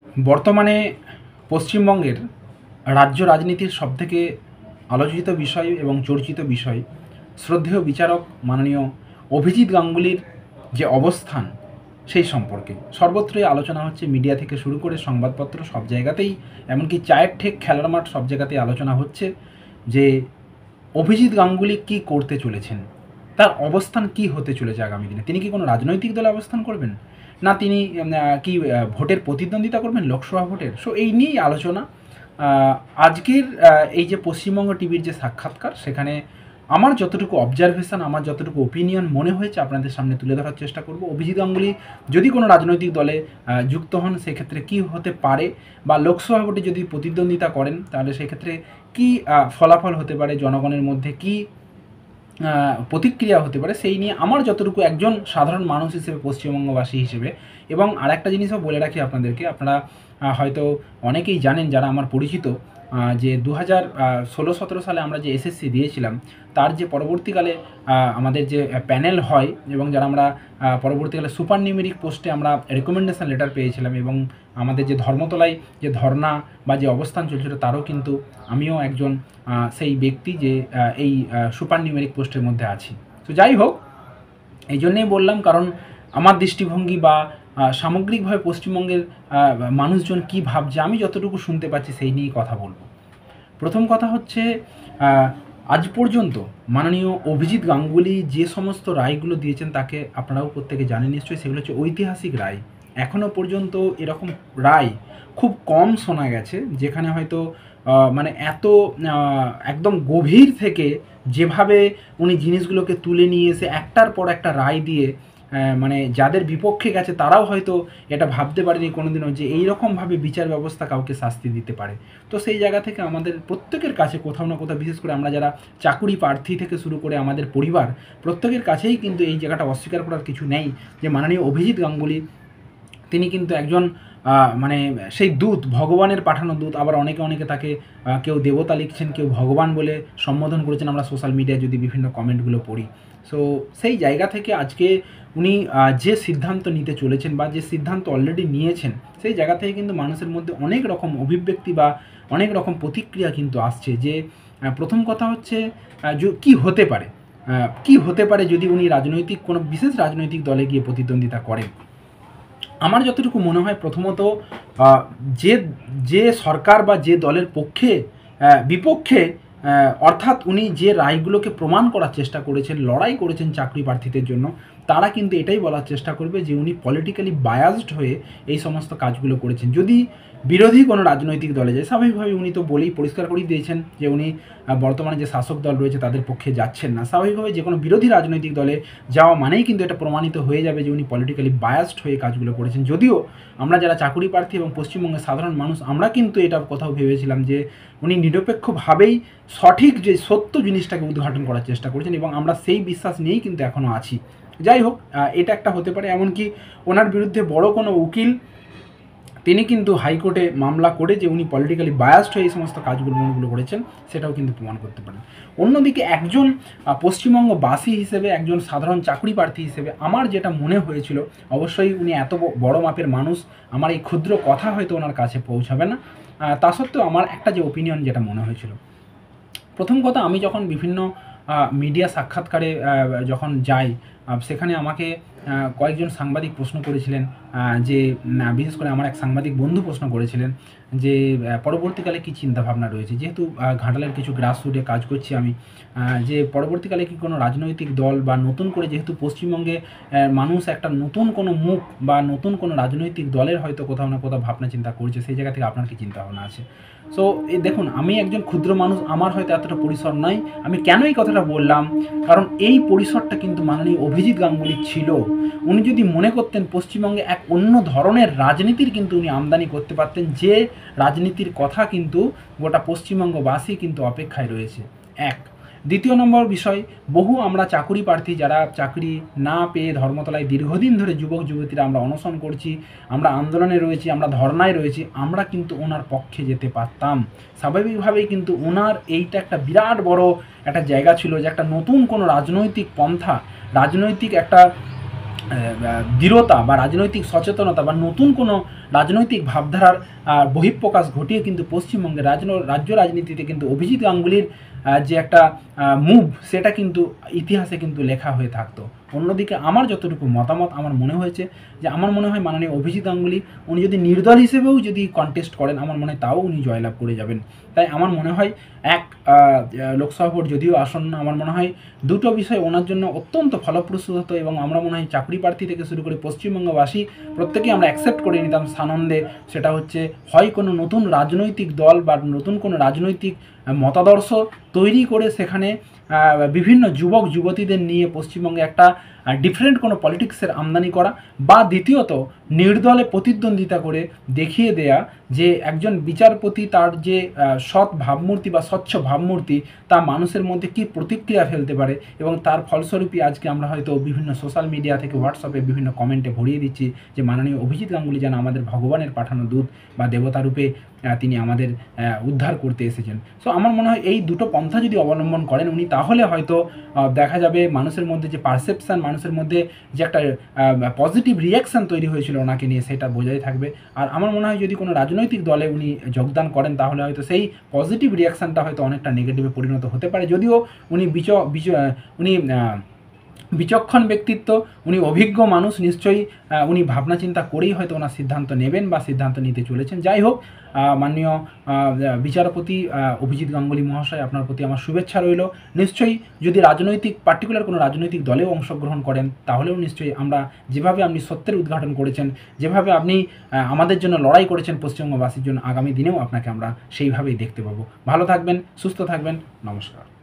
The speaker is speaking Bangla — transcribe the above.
বর্তমানে পশ্চিমবঙ্গের রাজ্য রাজনীতির সবথেকে আলোচিত বিষয় এবং চর্চিত বিষয় শ্রদ্ধেয় বিচারক মাননীয় অভিজিৎ গাঙ্গুলির যে অবস্থান সেই সম্পর্কে সর্বত্রই আলোচনা হচ্ছে। মিডিয়া থেকে শুরু করে সংবাদপত্র সব জায়গাতেই, এমনকি চায়ের ঠেক, খেলার মাঠ, সব জায়গাতেই আলোচনা হচ্ছে যে অভিজিৎ গাঙ্গুলি কী করতে চলেছেন, তার অবস্থান কি হতে চলেছে আগামী দিনে। তিনি কি কোনো রাজনৈতিক দলে অবস্থান করবেন, না তিনি কি ভোটের প্রতিদ্বন্দ্বিতা করবেন, লোকসভা ভোটের। সো এই নিয়েই আলোচনা। আজকের এই যে পশ্চিমবঙ্গ টিভির যে সাক্ষাৎকার, সেখানে আমার যতটুকু অবজারভেশন, আমার যতটুকু ওপিনিয়ন মনে হয়েছে আপনাদের সামনে তুলে ধরার চেষ্টা করব। অভিজিৎ গাঙ্গুলি যদি কোনো রাজনৈতিক দলে যুক্ত হন, সেক্ষেত্রে কী হতে পারে, বা লোকসভা ভোটে যদি প্রতিদ্বন্দ্বিতা করেন তাহলে সেক্ষেত্রে কী ফলাফল হতে পারে, জনগণের মধ্যে কী প্রতিক্রিয়া হতে পারে, সেই নিয়ে আমার যতটুকু একজন সাধারণ মানুষ হিসেবে, পশ্চিমবঙ্গবাসী হিসেবে। এবং আরেকটা জিনিসও বলে রাখি আপনাদেরকে, আপনারা হয়তো অনেকেই জানেন যারা আমার পরিচিত, যে 2016-17 সালে আমরা যে এসএসসি দিয়েছিলাম, তার যে পরবর্তীকালে আমাদের যে প্যানেল হয়, এবং যারা আমরা পরবর্তীকালে সুপার নিউমেরিক পোস্টে আমরা রেকমেন্ডেশন লেটার পেয়েছিলাম, এবং আমাদের যে ধর্মতলায় যে ধর্না বা যে অবস্থান চলছিল, তারও কিন্তু আমিও একজন সেই ব্যক্তি যে এই সুপার নিউমেরিক পোস্টের মধ্যে আছি। তো যাই হোক, এই জন্যেই বললাম, কারণ আমার দৃষ্টিভঙ্গি বা সামগ্রিকভাবে পশ্চিমবঙ্গের মানুষজন কী ভাবছে, আমি যতটুকু শুনতে পাচ্ছি সেই নিয়েই কথা বলবো। প্রথম কথা হচ্ছে, আজ পর্যন্ত মাননীয় অভিজিৎ গাঙ্গুলি যে সমস্ত রায়গুলো দিয়েছেন, তাকে আপনারাও প্রত্যেকে জানেন নিশ্চয়ই, সেগুলো হচ্ছে ঐতিহাসিক রায়। এখনও পর্যন্ত এরকম রায় খুব কম শোনা গেছে, যেখানে হয়তো মানে এত একদম গভীর থেকে যেভাবে উনি জিনিসগুলোকে তুলে নিয়ে এসে একটার পর একটা রায় দিয়ে, মানে যাদের বিপক্ষে গেছে তারাও হয়তো এটা ভাবতে পারেনি কোনোদিনও যে এইরকমভাবে বিচার ব্যবস্থা কাউকে শাস্তি দিতে পারে। তো সেই জায়গা থেকে আমাদের প্রত্যেকের কাছে কোথাও না কোথাও, বিশেষ করে আমরা যারা চাকুরি প্রার্থী থেকে শুরু করে আমাদের পরিবার, প্রত্যেকের কাছেই কিন্তু এই জায়গাটা অস্বীকার করার কিছু নেই যে মাননীয় অভিজিৎ গাঙ্গুলি তিনি কিন্তু একজন মানে সেই দূত, ভগবানের পাঠানো দূত। আবার অনেকে তাকে কেউ দেবতা লিখছেন, কেউ ভগবান বলে সম্বোধন করেছেন, আমরা সোশ্যাল মিডিয়ায় যদি বিভিন্ন কমেন্টগুলো পড়ি। সো সেই জায়গা থেকে আজকে উনি যে সিদ্ধান্ত নিতে চলেছেন, বা যে সিদ্ধান্ত অলরেডি নিয়েছেন, সেই জায়গা থেকে কিন্তু মানুষের মধ্যে অনেক রকম অভিব্যক্তি বা অনেক রকম প্রতিক্রিয়া কিন্তু আসছে। যে প্রথম কথা হচ্ছে, কী হতে পারে, কী হতে পারে যদি উনি রাজনৈতিক কোনো বিশেষ রাজনৈতিক দলে গিয়ে প্রতিদ্বন্দ্বিতা করেন। আমার যতটুকু মনে হয়, প্রথমত যে যে সরকার বা যে দলের পক্ষে বিপক্ষে, অর্থাৎ উনি যে রায়গুলোকে প্রমাণ করার চেষ্টা করেছেন, লড়াই করেছেন চাকরি প্রার্থীদের জন্য, তারা কিন্তু এটাই বলার চেষ্টা করবে যে উনি পলিটিক্যালি বায়াসড হয়ে এই সমস্ত কাজগুলো করেছেন। যদি বিরোধী কোনো রাজনৈতিক দলে যায়, স্বাভাবিকভাবে উনি তো বলেই পরিষ্কার করেই দিয়েছেন যে উনি বর্তমানে যে শাসক দল রয়েছে তাদের পক্ষে যাচ্ছেন না। স্বাভাবিকভাবে যে কোনো বিরোধী রাজনৈতিক দলে যাওয়া মানেই কিন্তু এটা প্রমাণিত হয়ে যাবে যে উনি পলিটিক্যালি বায়াসড হয়ে কাজগুলো করেছেন। যদিও আমরা যারা চাকুরি প্রার্থী এবং পশ্চিমবঙ্গের সাধারণ মানুষ, আমরা কিন্তু এটা কোথাও ভেবেছিলাম যে উনি নিরপেক্ষভাবেই সঠিক যে সত্য জিনিসটাকে উদ্ঘাটন করার চেষ্টা করেছেন, এবং আমরা সেই বিশ্বাস নিয়েই কিন্তু এখনও আছি। যাই হোক, এটা একটা হতে পারে। এমনকি ওনার বিরুদ্ধে বড় কোনো উকিল তিনি কিন্তু হাইকোর্টে মামলা করে যে উনি পলিটিক্যালি বায়াসড হয়ে এই সমস্ত কাজগুলো করেছেন, সেটাও কিন্তু প্রমাণ করতে পারেন। অন্যদিকে একজন পশ্চিমবঙ্গবাসী হিসেবে, একজন সাধারণ চাকরি প্রার্থী হিসেবে আমার যেটা মনে হয়েছিল, অবশ্যই উনি এত বড় মাপের মানুষ, আমার এই ক্ষুদ্র কথা হয়তো ওনার কাছে পৌঁছাবে না, তা সত্ত্বেও আমার একটা যে ওপিনিয়ন যেটা মনে হয়েছিল, প্রথম কথা, আমি যখন বিভিন্ন মিডিয়া সাক্ষাৎকারে যখন যাই, সেখানে আমাকে কয়েকজন সাংবাদিক প্রশ্ন করেছিলেন, যে বিশেষ করে আমার এক সাংবাদিক বন্ধু প্রশ্ন করেছিলেন যে পরবর্তীকালে কী চিন্তাভাবনা রয়েছে, যেহেতু ঘাটালের কিছু গ্রাসরুটে কাজ করছি আমি, যে পরবর্তীকালে কি কোনো রাজনৈতিক দল বা নতুন করে, যেহেতু পশ্চিমবঙ্গে মানুষ একটা নতুন কোনো মুখ বা নতুন কোনো রাজনৈতিক দলের হয়তো কোথাও না কোথাও ভাবনা চিন্তা করছে, সেই জায়গা থেকে আপনার কী চিন্তাভাবনা আছে। সো এই দেখুন, আমি একজন ক্ষুদ্র মানুষ, আমার হয়তো এতটা পরিসর নয়। আমি কেন এই কথাটা বললাম, কারণ এই পরিসরটা কিন্তু মাননীয় অভিজিৎ গাঙ্গুলির ছিল। উনি যদি মনে করতেন, পশ্চিমবঙ্গে এক অন্য ধরনের রাজনীতির কিন্তু উনি আমদানি করতে পারতেন, যে রাজনীতির কথা কিন্তু গোটা পশ্চিমবঙ্গবাসী কিন্তু অপেক্ষায় রয়েছে। এক, দ্বিতীয় নম্বর বিষয়, বহু আমরা চাকুরি প্রার্থী যারা চাকরি না পেয়ে ধর্মতলায় দীর্ঘদিন ধরে যুবক যুবতীরা আমরা অনশন করছি, আমরা আন্দোলনে রয়েছি, আমরা ধর্নায় রয়েছি, আমরা কিন্তু ওনার পক্ষে যেতে পারতাম। স্বাভাবিকভাবেই কিন্তু ওনার এইটা একটা বিরাট বড় একটা জায়গা ছিল, যে একটা নতুন কোনো রাজনৈতিক পন্থা, রাজনৈতিক একটা দৃঢ়তা বা রাজনৈতিক সচেতনতা বা নতুন কোনো রাজনৈতিক ভাবধারার বহিঃপ্রকাশ ঘটিয়ে কিন্তু পশ্চিমবঙ্গের রাজ্য রাজনীতিতে কিন্তু অভিজিৎ গাঙ্গুলির যে একটা মুভ, সেটা কিন্তু ইতিহাসে কিন্তু লেখা হয়ে থাকতো। অন্যদিকে আমার যতটুকু মতামত আমার মনে হয়েছে যে আমার মনে হয় মাননীয় অভিজিৎ গাঙ্গুলি উনি যদি নির্দল হিসেবেও যদি কন্টেস্ট করেন, আমার মনে হয় তাও উনি জয়লাভ করে যাবেন। তাই আমার মনে হয় লোকসভা ভোট যদিও আসন্ন, আমার মনে হয় দুটো বিষয় ওনার জন্য অত্যন্ত ফলপ্রসূ হতো এবং আমরা মনে হয় চাকরি প্রার্থী থেকে শুরু করে পশ্চিমবঙ্গবাসী প্রত্যেকেই আমরা অ্যাকসেপ্ট করে নিতাম সানন্দে। সেটা হচ্ছে হয় কোনো নতুন রাজনৈতিক দল বা নতুন কোনো রাজনৈতিক মতাদর্শ তৈরি করে সেখানে বিভিন্ন যুবক যুবতীদের নিয়ে পশ্চিমবঙ্গে একটা ডিফারেন্ট কোনো পলিটিক্সের আমদানি করা, বা দ্বিতীয়ত নির্দলে প্রতিদ্বন্দ্বিতা করে দেখিয়ে দেয়া যে একজন বিচারপতি তার যে সৎ ভাবমূর্তি বা স্বচ্ছ ভাবমূর্তি তা মানুষের মধ্যে কী প্রতিক্রিয়া ফেলতে পারে, এবং তার ফলস্বরূপই আজকে আমরা হয়তো বিভিন্ন সোশ্যাল মিডিয়া থেকে হোয়াটসঅ্যাপে বিভিন্ন কমেন্টে ভরিয়ে দিচ্ছি যে মাননীয় অভিজিৎ গাঙ্গুলি যেন আমাদের ভগবানের পাঠানো দূত বা দেবতারূপে তিনি আমাদের উদ্ধার করতে এসেছেন। সো আমার মনে হয় এই দুটো পন্থা যদি অবলম্বন করেন উনি, তাহলে হয়তো দেখা যাবে মানুষের মধ্যে যে পারসেপশান, মানুষের মধ্যে যে একটা পজিটিভ রিয়াকশান তৈরি হয়েছিল ওনাকে নিয়ে, সেটা বজায় থাকবে। আর আমার মনে হয় যদি কোনো রাজনৈতিক দলে উনি যোগদান করেন তাহলে হয়তো সেই পজিটিভ রিয়াকশানটা হয়তো অনেকটা নেগেটিভে পরিণত হতে পারে। যদিও উনি উনি বিচক্ষণ ব্যক্তিত্ব, উনি অভিজ্ঞ মানুষ, নিশ্চয়ই উনি ভাবনা চিন্তা করেই হয়তো ওনার সিদ্ধান্ত নেবেন বা সিদ্ধান্ত নিতে চলেছেন। যাই হোক, মাননীয় বিচারপতি অভিজিৎ গাঙ্গুলি মহাশয়, আপনার প্রতি আমার শুভেচ্ছা রইল। নিশ্চয়ই যদি পার্টিকুলার কোনো রাজনৈতিক দলেও অংশগ্রহণ করেন তাহলেও নিশ্চয়ই আমরা যেভাবে আপনি সত্যের উদ্ঘাটন করেছেন, যেভাবে আপনি আমাদের জন্য লড়াই করেছেন পশ্চিমবঙ্গবাসীর জন্য, আগামী দিনেও আপনাকে আমরা সেইভাবেই দেখতে পাবো। ভালো থাকবেন, সুস্থ থাকবেন, নমস্কার।